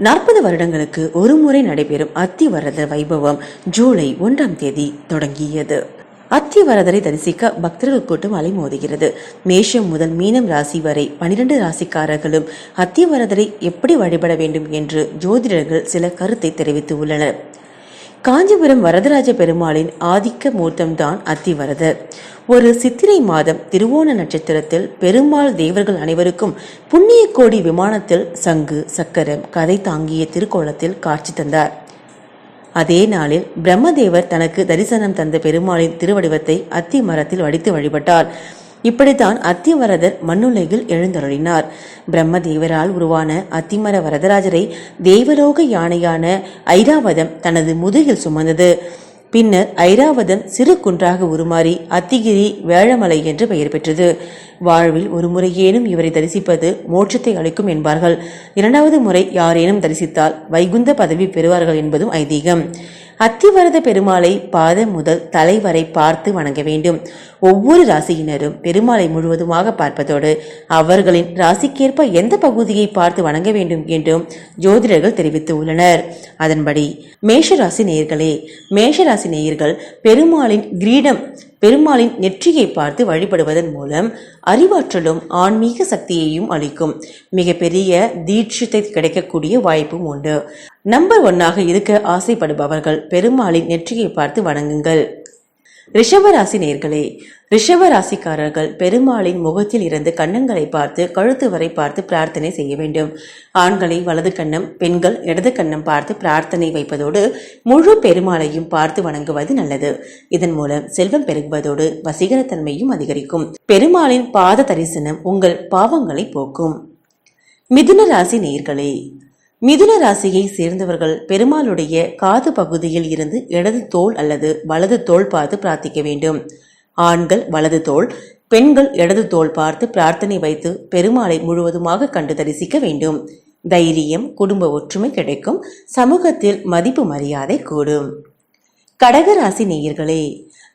40 வருடங்களுக்கு ஒரு முறை நடைபெறும் அத்திவரதர் வைபவம் ஜூலை 1ஆம் தேதி தொடங்கியது. அத்திவரதரை தரிசிக்க பக்தர்கள் கூட்டம் அலைமோதுகிறது. மேஷம் முதல் மீனம் ராசி வரை 12 ராசிக்காரர்களும் அத்திவரதரை எப்படி வழிபட வேண்டும் என்று ஜோதிடர்கள் சில கருத்தை தெரிவித்து உள்ளனர். காஞ்சிபுரம் வரதராஜ பெருமாளின் ஆதிக்க மூர்த்தம்தான் அத்திவரதர். ஒரு சித்திரை மாதம் திருவோண நட்சத்திரத்தில் பெருமாள் தேவர்கள் அனைவருக்கும் புண்ணிய கோடி விமானத்தில் சங்கு சக்கரம் கதை தாங்கிய திருக்கோலத்தில் காட்சி தந்தார். அதே நாளில் பிரம்மதேவர் தனக்கு தரிசனம் தந்த பெருமாளின் திருவடிவத்தை அத்தி மரத்தில் வடித்து வழிபட்டார். இப்படித்தான் அத்திவரதர் மண்ணுலகில் எழுந்தருளினார். பிரம்மதேவரால் உருவான அத்திமர வரதராஜரை தேவலோக யானையான ஐராவதம் தனது முதுகில் சுமந்தது. பின்னர் ஐராவதம் சிறு குன்றாக உருமாறி அத்திகிரி வேழமலை என்று பெயர் பெற்றது. வாழ்வில் ஒரு முறையேனும் இவரை தரிசிப்பது மோட்சத்தை அளிக்கும் என்பார்கள். 2வது முறை யாரேனும் தரிசித்தால் வைகுந்த பதவி பெறுவார்கள் என்பதும் ஐதீகம். அத்திவரத பெருமாளை பாதம் முதல் தலை வரை பார்த்து வணங்க வேண்டும். ஒவ்வொரு ராசியினரும் பெருமாளை முழுவதுமாக பார்ப்பதோடு அவர்களின் ராசிக்கேற்ப எந்த பகுதியை பார்த்து வணங்க வேண்டும் என்றும் ஜோதிடர்கள் தெரிவித்து உள்ளனர். அதன்படி மேஷராசி நேயர்கள் பெருமாளின் கிரீடம் பெருமாளின் நெற்றியை பார்த்து வழிபடுவதன் மூலம் அறிவாற்றலும் ஆன்மீக சக்தியையும் அளிக்கும். மிகப்பெரிய தீட்சத்தை கிடைக்கக்கூடிய வாய்ப்பும் உண்டு. நம்பர் 1ஆக இருக்க ஆசைப்படுபவர்கள் பெருமாளின் நெற்றியை பார்த்து வணங்குங்கள். ரிஷப ராசிக்காரர்கள் பெருமாளின் முகத்தில் இருந்து கன்னங்களை பார்த்து கழுத்து வரை பார்த்து பிரார்த்தனை செய்ய வேண்டும். ஆண்களை வலது கன்னம், பெண்கள் இடது கன்னம் பார்த்து பிரார்த்தனை வைப்பதோடு முழு பெருமாளையும் பார்த்து வணங்குவது நல்லது. இதன் மூலம் செல்வம் பெருகுவதோடு வசீகரத்தன்மையும் அதிகரிக்கும். பெருமாளின் பாத தரிசனம் உங்கள் பாவங்களை போக்கும். மிதுன ராசியை சேர்ந்தவர்கள் பெருமாளுடைய காது பகுதியில் இருந்து இடது தோள் அல்லது வலது தோள் பார்த்து பிரார்த்திக்க வேண்டும். ஆண்கள் வலது தோள், பெண்கள் இடது தோள் பார்த்து பிரார்த்தனை வைத்து பெருமாளை முழுவதுமாக கண்டு தரிசிக்க வேண்டும். தைரியம், குடும்ப ஒற்றுமை கிடைக்கும். சமூகத்தில் மதிப்பு மரியாதை கூடும். கடகராசி நேயர்களே,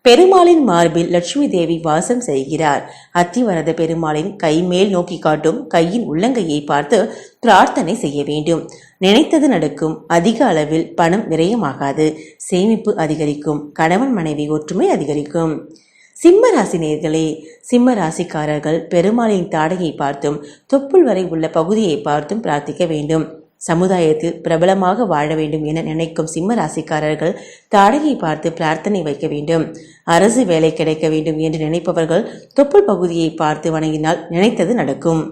பெருமாளின் மார்பில் லட்சுமி தேவி வாசம் செய்கிறார். அத்திவரத பெருமாளின் கை மேல் நோக்கி காட்டும் கையின் உள்ளங்கையை பார்த்து பிரார்த்தனை செய்ய வேண்டும். நினைத்தது நடக்கும். அதிக அளவில் பணம் விரயமாகாது. சேமிப்பு அதிகரிக்கும். கணவன் மனைவி ஒற்றுமை அதிகரிக்கும். சிம்ம ராசிக்காரர்கள் பெருமாளின் தாடையை பார்த்தும் தொப்புள் வரை உள்ள பகுதியை பார்த்தும் பிரார்த்திக்க வேண்டும். சமுதாயத்தில் பிரபலமாக வாழ வேண்டும் என நினைக்கும் சிம்ம ராசிக்காரர்கள் தாடையை பார்த்து பிரார்த்தனை வைக்க வேண்டும். அரசு வேலை கிடைக்க வேண்டும் என்று நினைப்பவர்கள் தொப்புள் பகுதியை பார்த்து வணங்கினால் நினைத்தது நடக்கும்.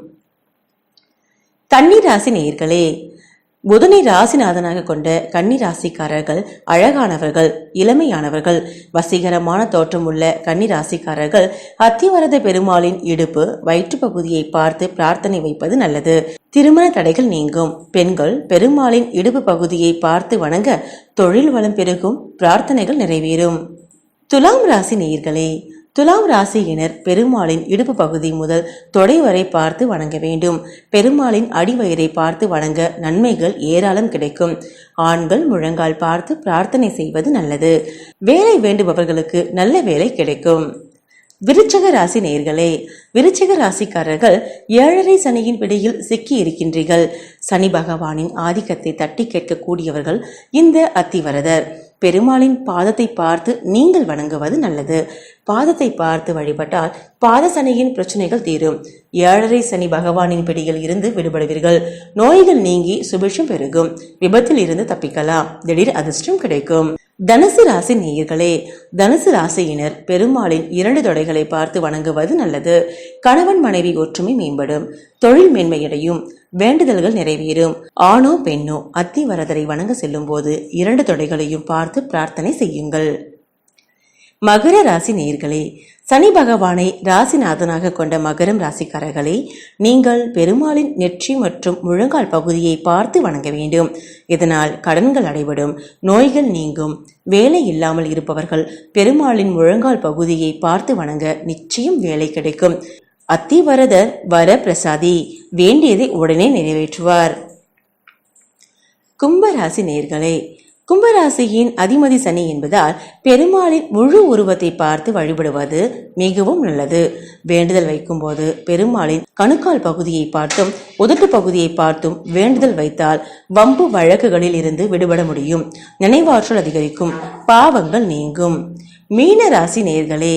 கன்னி ராசி நேயர்களே, புதனை ராசிநாதனாக கொண்ட கன்னி ராசிக்காரர்கள் அழகானவர்கள், இளமையானவர்கள். வசீகரமான தோற்றம் உள்ள கன்னி ராசிக்காரர்கள் அத்திவரத பெருமாளின் இடுப்பு வயிற்று பகுதியை பார்த்து பிரார்த்தனை வைப்பது நல்லது. திருமண தடைகள் நீங்கும். பெண்கள் பெருமாளின் இடுப்பு பகுதியை பார்த்து வணங்க தொழில் வளம் பெருகும். பிரார்த்தனைகள் நிறைவேறும். துலாம் ராசி நேயர்களே, துலாம் ராசியினர் பெருமாளின் இடுப்பு பகுதி முதல் தொடை வரை பார்த்து வணங்க வேண்டும். பெருமாளின் அடிவயிறை பார்த்து வணங்க நன்மைகள் ஏராளம் கிடைக்கும். ஆண்கள் முழங்கால் பார்த்து பிரார்த்தனை செய்வது நல்லது. வேலை வேண்டுபவர்களுக்கு நல்ல வேலை கிடைக்கும். விருச்சிக ராசி நேயர்களே, விருச்சிக ராசிக்காரர்கள் 7.5 சனியின் பிடியில் சிக்கி இருக்கின்றீர்கள். சனி பகவானின் ஆதிக்கத்தை தட்டி கேட்கக்கூடியவர்கள் இந்த அத்திவரதர். பெருமாளின் பாதத்தை பார்த்து நீங்கள் வணங்குவது நல்லது. பாதத்தை பார்த்து வழிபட்டால் பாத சனியின் பிரச்சனைகள் தீரும். 7.5 சனி பகவானின் பிடியில் இருந்து விடுபடுவீர்கள். நோய்கள் நீங்கி சுபிட்சம் பெருகும். விபத்தில் இருந்து தப்பிக்கலாம். திடீர் அதிர்ஷ்டம் கிடைக்கும். தனுசு ராசி நேயர்களே, தனுசு ராசியினர் பெருமாளின் 2 தொடைகளை பார்த்து வணங்குவது நல்லது. கணவன் மனைவி ஒற்றுமை மேம்படும். தொழில் மேன்மையடையும். வேண்டுதல்கள் நிறைவேறும். ஆணோ பெண்ணோ அத்திவரதரை வணங்க செல்லும் போது 2 தொடைகளையும் பார்த்து பிரார்த்தனை செய்யுங்கள். மகர ராசி நேயர்களே, சனி பகவானை ராசிநாதனாக கொண்ட மகரம் ராசிக்காரர்களே, நீங்கள் பெருமாளின் நெற்றி மற்றும் முழங்கால் பகுதியை பார்த்து வணங்க வேண்டும். இதனால் கடன்கள் அடைபடும். நோய்கள் நீங்கும். வேலை இல்லாமல் இருப்பவர்கள் பெருமாளின் முழங்கால் பகுதியை பார்த்து வணங்க நிச்சயம் வேலை கிடைக்கும். அத்திவரதர் வர பிரசாதி, வேண்டியதை உடனே நிறைவேற்றுவார். கும்பராசி நேயர்களே, கும்பராசியின் அதிமதி சனி என்பதால் பெருமாளின் முழு உருவத்தை பார்த்து வழிபடுவது மிகவும் நல்லது. வேண்டுதல் வைக்கும் போது பெருமாளின் கணுக்கால் பகுதியை பார்த்தும் உதட்டு பகுதியை பார்த்தும் வேண்டுதல் வைத்தால் வம்பு வழக்குகளில் இருந்து விடுபட முடியும். நினைவாற்றல் அதிகரிக்கும், பாவங்கள் நீங்கும். மீன ராசி நேயர்களே,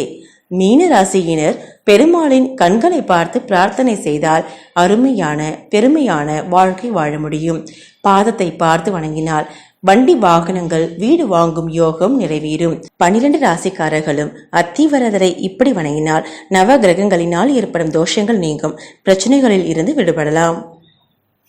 மீன ராசியினர் பெருமாளின் கண்களை பார்த்து பிரார்த்தனை செய்தால் அருமையான பெருமையான வாழ்க்கை வாழ முடியும். பாதத்தை பார்த்து வணங்கினால் வண்டி வாகனங்கள் வீடு வாங்கும் யோகம் நிறைவேறும். 12 ராசிக்காரர்களும் அத்திவரதரை இப்படி வணங்கினால் நவ கிரகங்களினால் ஏற்படும் தோஷங்கள் நீங்கும், பிரச்சனைகளில் இருந்து விடுபடலாம்.